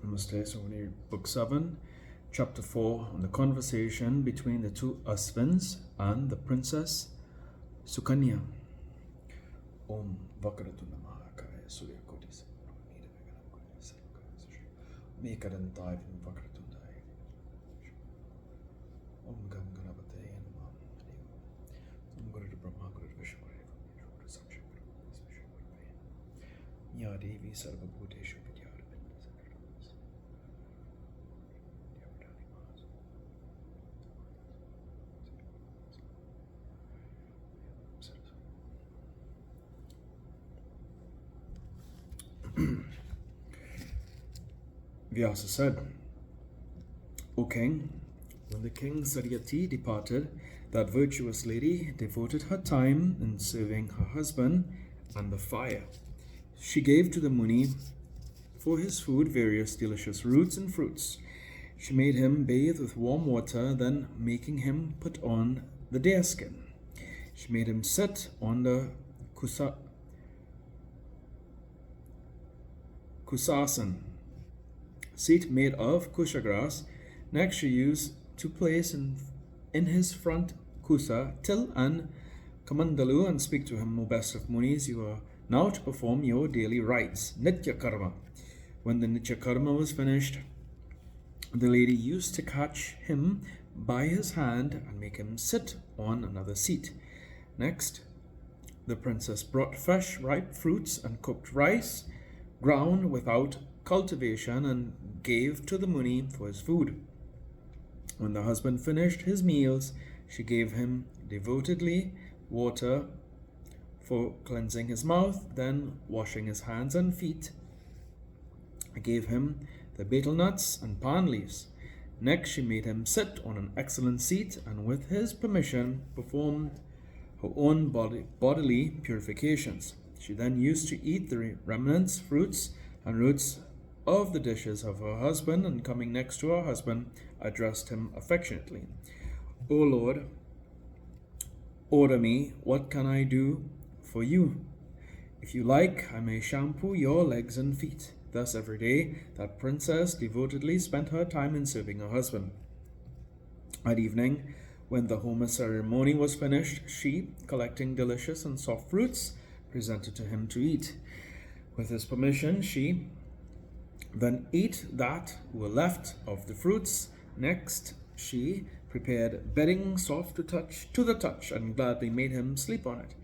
Namaste. So we read Book 7, Chapter 4, on the conversation between the two Asvins and the Princess Sukanya. Om Vakaratuna Maha Kaya Surya Kodis Mekadantai Vakaratundai Om Gam Ganapate Namaha Om Guru Brahma Guru Vishnu Ya Devi Sarvabhuteshu Vyasa said, O king, when the king Saryati departed, that virtuous lady devoted her time in serving her husband and the fire. She gave to the Muni for his food various delicious roots and fruits. She made him bathe with warm water, then making him put on the deerskin. She made him sit on the kusasan, seat made of kusha grass. Next she used to place in his front kusa, till and kamandalu, and speak to him, O best of Munis, you are now to perform your daily rites, nitya karma. When the nitya karma was finished, the lady used to catch him by his hand and make him sit on another seat. Next, the princess brought fresh ripe fruits and cooked rice, ground without cultivation, and gave to the Muni for his food. When the husband finished his meals, she gave him devotedly water for cleansing his mouth, then washing his hands and feet. I gave him the betel nuts and palm leaves. Next she made him sit on an excellent seat, and with his permission performed her own bodily purifications. She then used to eat the remnants, fruits, and roots of the dishes of her husband, and coming next to her husband, addressed him affectionately. O Lord, order me, what can I do for you? If you like, I may shampoo your legs and feet. Thus every day that princess devotedly spent her time in serving her husband. At evening, when the Homa ceremony was finished, she, collecting delicious and soft fruits, presented to him to eat. With his permission, she then ate that were left of the fruits. Next, she prepared bedding soft to the touch, and gladly made him sleep on it.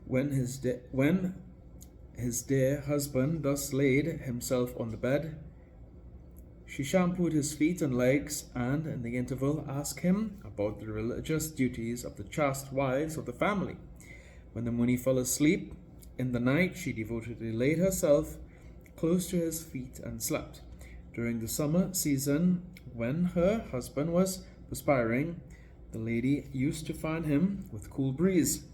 When his dear husband thus laid himself on the bed, she shampooed his feet and legs, and in the interval asked him about the religious duties of the chaste wives of the family. When the Muni fell asleep in the night, she devotedly laid herself close to his feet and slept. During the summer season, when her husband was perspiring, the lady used to fan him with cool breeze.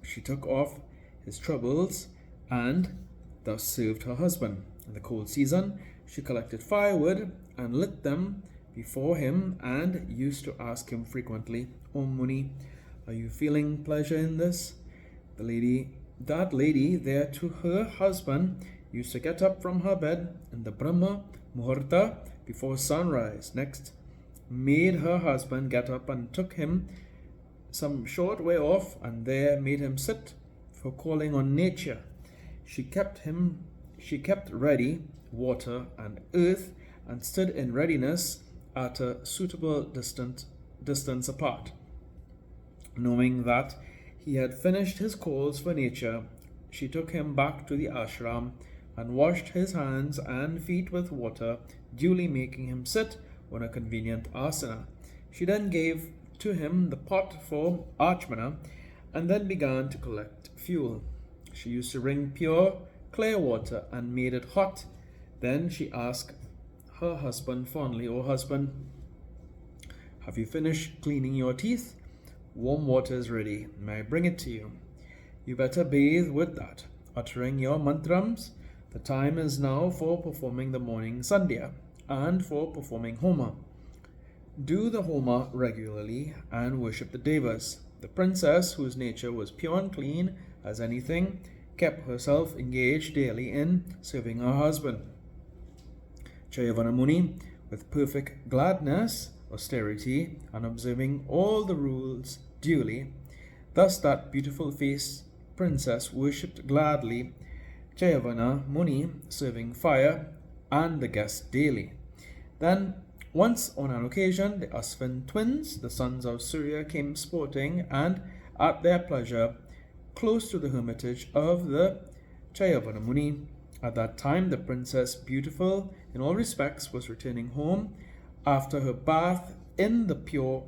She took off his troubles and thus served her husband. In the cold season, she collected firewood and lit them before him, and used to ask him frequently, O Muni, are you feeling pleasure in this? That lady there to her husband used to get up from her bed in the Brahma Muhurta before sunrise. Next, made her husband get up and took him some short way off, and there made him sit for calling on nature. She kept ready water and earth, and stood in readiness at a suitable distance apart. Knowing that he had finished his calls for nature, she took him back to the ashram and washed his hands and feet with water, duly making him sit on a convenient asana. She then gave to him the pot for archmana, and then began to collect fuel. She used to wring pure, clear water and made it hot. Then she asked her husband fondly, O husband, have you finished cleaning your teeth? Warm water is ready. May I bring it to you? You better bathe with that, uttering your mantrams. The time is now for performing the morning sandhya and for performing homa. Do the homa regularly and worship the devas. The princess, whose nature was pure and clean as anything, kept herself engaged daily in serving her husband. Chayavana Muni, with perfect gladness, austerity, and observing all the rules duly. Thus that beautiful faced princess worshipped gladly Chayavana Muni, serving fire and the guests daily. Then, once on an occasion, the Asvin twins, the sons of Surya, came sporting and at their pleasure close to the hermitage of the Chayavana Muni. At that time, the princess, beautiful in all respects, was returning home after her bath in a pure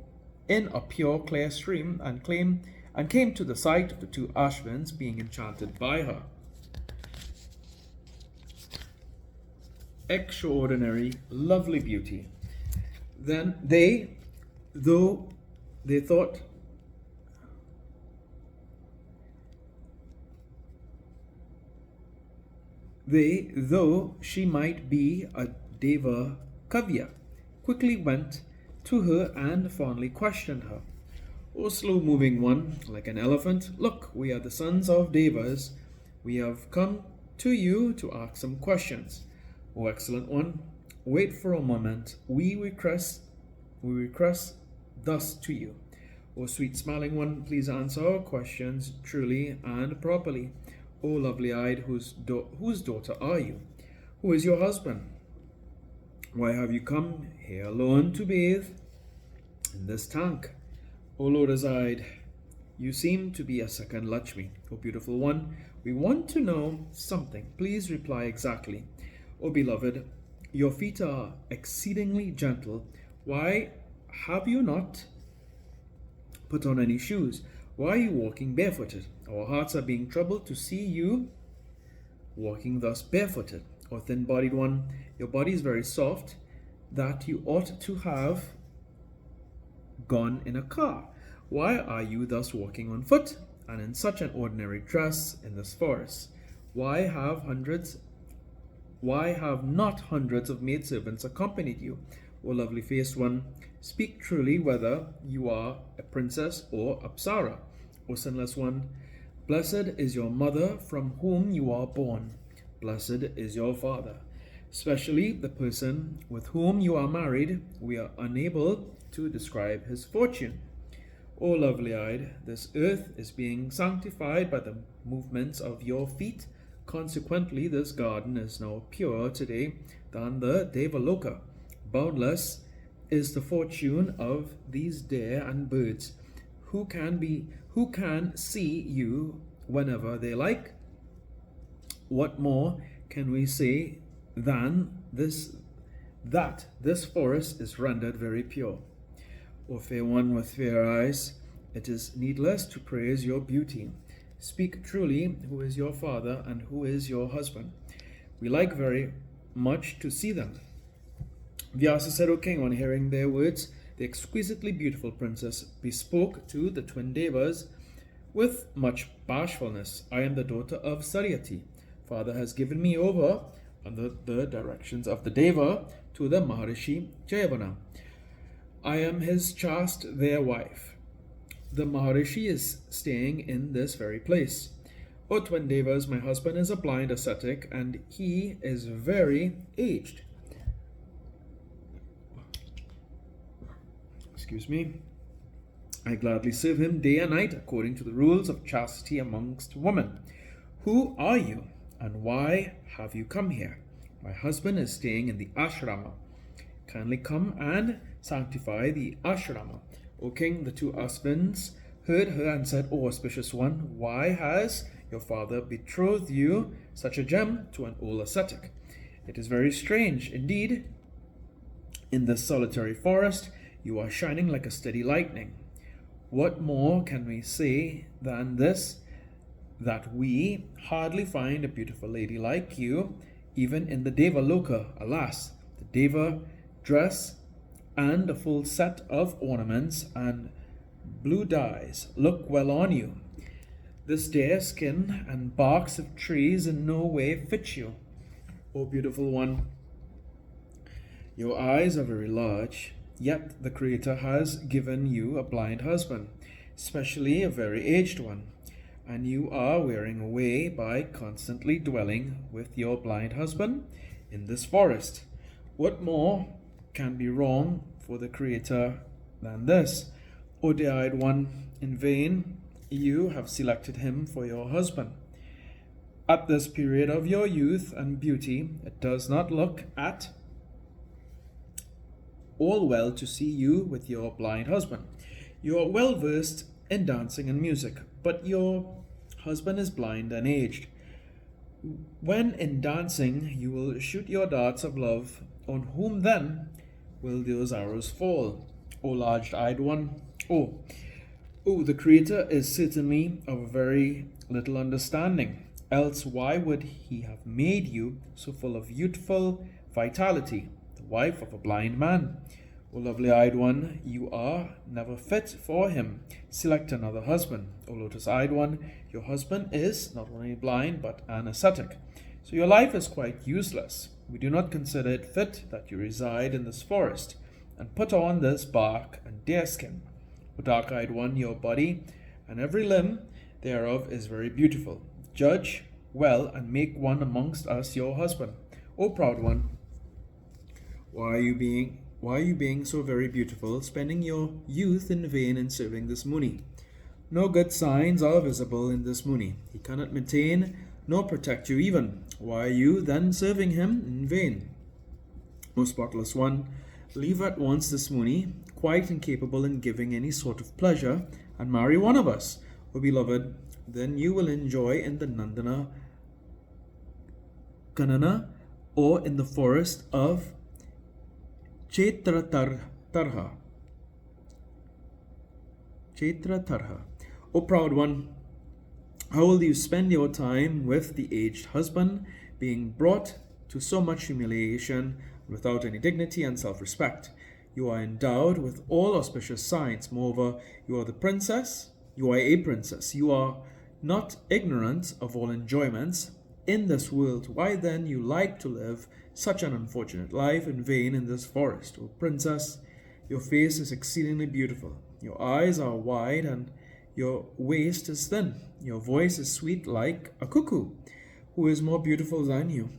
clear stream, and came to the sight of the two Ashvins being enchanted by her. Extraordinary, lovely beauty. Then though she might be a Deva Kavya, quickly went to her and fondly questioned her. O slow-moving one, like an elephant, look, we are the sons of Devas. We have come to you to ask some questions. O excellent one, wait for a moment. We request thus to you. O sweet smiling one, please answer our questions truly and properly. O lovely-eyed, whose daughter are you? Who is your husband? Why have you come here alone to bathe in this tank? O lotus-eyed, you seem to be a second Lakshmi. O beautiful one, we want to know something. Please reply exactly. O beloved, your feet are exceedingly gentle. Why have you not put on any shoes? Why are you walking barefooted? Our hearts are being troubled to see you walking thus barefooted. O thin-bodied one, your body is very soft, that you ought to have gone in a car. Why are you thus walking on foot and in such an ordinary dress in this forest? Why have not hundreds of maidservants accompanied you? O lovely-faced one, speak truly whether you are a princess or Apsara. O sinless one, blessed is your mother from whom you are born. Blessed is your father. Especially the person with whom you are married, we are unable to describe his fortune. O lovely-eyed, this earth is being sanctified by the movements of your feet. Consequently, this garden is now purer today than the Devaloka. Boundless is the fortune of these deer and birds, who can see you whenever they like. What more can we say than this, that this forest is rendered very pure? O fair one with fair eyes, it is needless to praise your beauty. Speak truly, who is your father and who is your husband? We like very much to see them. Vyasa said, O king, on hearing their words, the exquisitely beautiful princess bespoke to the twin devas with much bashfulness. I am the daughter of Saryati. Father has given me over under the directions of the deva to the Maharishi Jayavana. I am his chaste their wife. The Maharishi is staying in this very place. O twin devas, my husband is a blind ascetic and he is very aged. Excuse me. I gladly serve him day and night according to the rules of chastity amongst women. Who are you and why have you come here? My husband is staying in the ashrama. Kindly come and sanctify the ashrama. O king, the two Asvins heard her and said, O auspicious one, why has your father betrothed you, such a gem, to an old ascetic? It is very strange. Indeed, in this solitary forest, you are shining like a steady lightning. What more can we say than this, that we hardly find a beautiful lady like you, even in the Deva Loka? Alas, the Deva dress and a full set of ornaments and blue dyes look well on you. This deer skin and barks of trees in no way fit you. O beautiful one, your eyes are very large, yet the Creator has given you a blind husband, especially a very aged one, and you are wearing away by constantly dwelling with your blind husband in this forest. What more can be wrong for the Creator than this? O dear-eyed one, in vain you have selected him for your husband. At this period of your youth and beauty, it does not look at all well to see you with your blind husband. You are well versed in dancing and music, but your husband is blind and aged. When in dancing you will shoot your darts of love, on whom then will those arrows fall? O large-eyed one, oh, the Creator is certainly of very little understanding, else why would he have made you so full of youthful vitality, the wife of a blind man? O lovely-eyed one, you are never fit for him. Select another husband. O lotus-eyed one, your husband is not only blind but an ascetic, so your life is quite useless. We do not consider it fit that you reside in this forest and put on this bark and deerskin. O dark-eyed one, your body and every limb thereof is very beautiful. Judge well and make one amongst us your husband. O proud one, why are you being so very beautiful, spending your youth in vain in serving this Muni? No good signs are visible in this Muni. He cannot maintain nor protect you even. Why are you then serving him in vain? O spotless one, leave at once this Muni, quite incapable in giving any sort of pleasure, and marry one of us. O beloved, then you will enjoy in the Nandana Kanana, or in the forest of Chetratarha. O proud one, how will you spend your time with the aged husband, being brought to so much humiliation without any dignity and self-respect? You are endowed with all auspicious signs. Moreover, you are a princess. You are not ignorant of all enjoyments in this world. Why then you like to live such an unfortunate life in vain in this forest? O princess, your face is exceedingly beautiful. Your eyes are wide and your waist is thin. Your voice is sweet like a cuckoo. Who is more beautiful than you?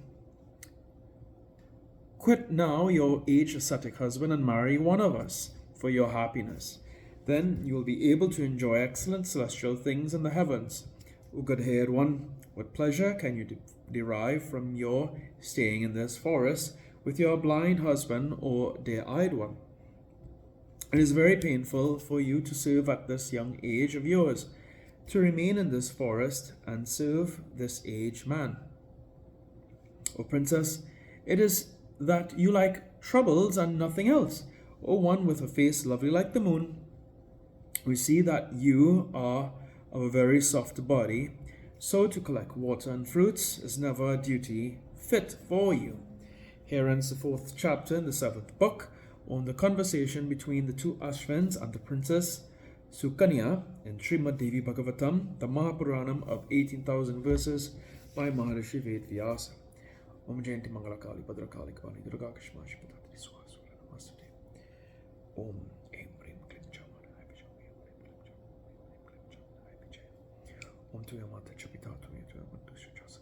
Quit now your aged ascetic husband and marry one of us for your happiness. Then you will be able to enjoy excellent celestial things in the heavens. O good-haired one, what pleasure can you derive from your staying in this forest with your blind husband or dear-eyed one? It is very painful for you to serve at this young age of yours, to remain in this forest and serve this aged man. O princess, it is that you like troubles and nothing else. O one with a face lovely like the moon, we see that you are of a very soft body, so to collect water and fruits is never a duty fit for you. Here ends the 4th chapter in the 7th book on the conversation between the two Ashvins and the princess Sukanya in Srimad Devi Bhagavatam, the Maha Puranam of 18,000 verses by Maharishi Ved Vyasa. Om Jayanti Mangala Kali Bhadra Kali Kali Durga Kashmashi Patatri Swasura Namaste. Om Em Rim Klim Chamana Om Tuya Mata Chapita Tuya Tuya Mantusha Chasa